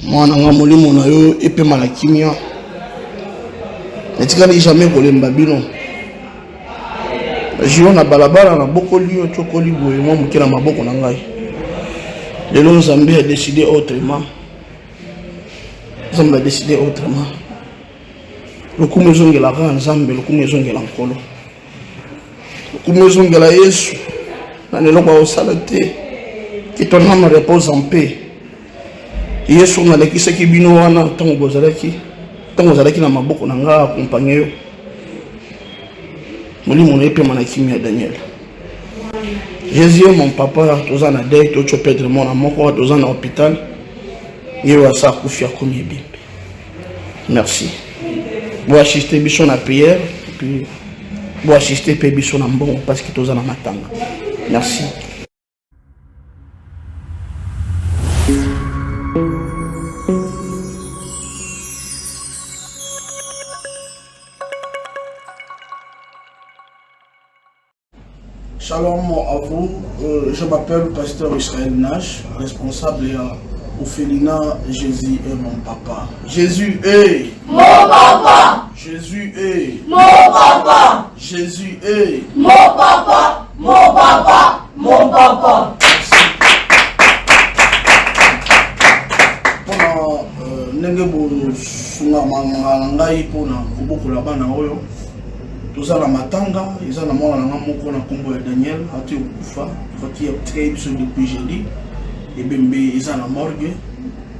Moi, nanga molimo na yo epe malakimia. Netikali jamais kolemba bino. Jio na balabala na bokoli yo chokoli boye moi mukela maboko na ngai. Lelo Nzambe a décidé autrement. Nzambe a décidé autrement. Lokumu ezongela ka Nzambe, lokumu ezongela nkolo. Lokumu ezongela Yesu. Na lelo kwa osala te. Que ton âme repose en paix. Yesu nalekisa ki bino wana tango bozalaki na maboko na nga accompagner yo. Molimo na epe manakimi Daniel. Jésus mon papa toza na deuil to perdre mon moko toza na hôpital. Yo asa kufia komi bimbe. Merci. Vous assister biso na prière puis vous assister pe biso na mbongo parce que toza na matanga. Merci. Shalom à vous, je m'appelle Pasteur Israël Nash, responsable au Félina. Jésus est mon papa. Jésus est mon papa. Jésus est mon papa. Jésus est mon papa. Mon papa. Mon papa. Pour Nengo Sunga Mangai pour beaucoup là-bas na oyo. Tous à la matanga, ils ont la mort à la moko na combo de Daniel, à tout kufa, qui a très sur depuis jeudi, et bembe ils ont la morgue.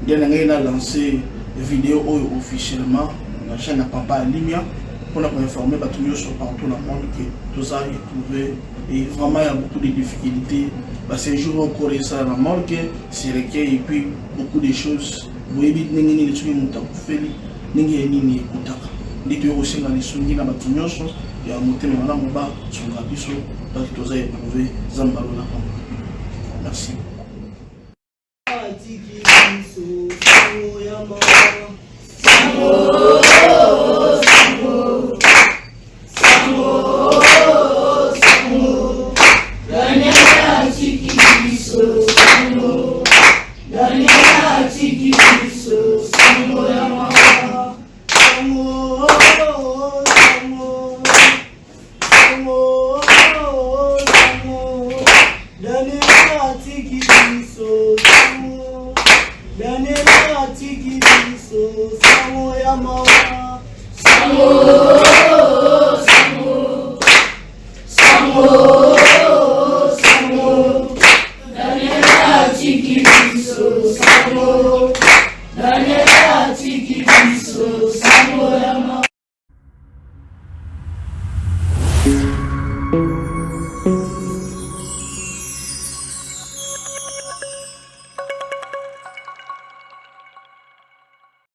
Dernier a lancé vidéo officiellement la chaîne à Papa Limia pour informer tout sur partout dans le monde que tout ça est trouvé et vraiment il y a beaucoup de difficultés. Ces jours encore ça la morgue, c'est recueil et puis beaucoup de choses. Vous évitez n'engagez les trucs mutafeli, n'engagez ni kutaka. Dit aussi dans les souvenirs na batunyoso ya motema na moba songa biso parce que toza éprouvé zambalo na kamba. Merci. Daniel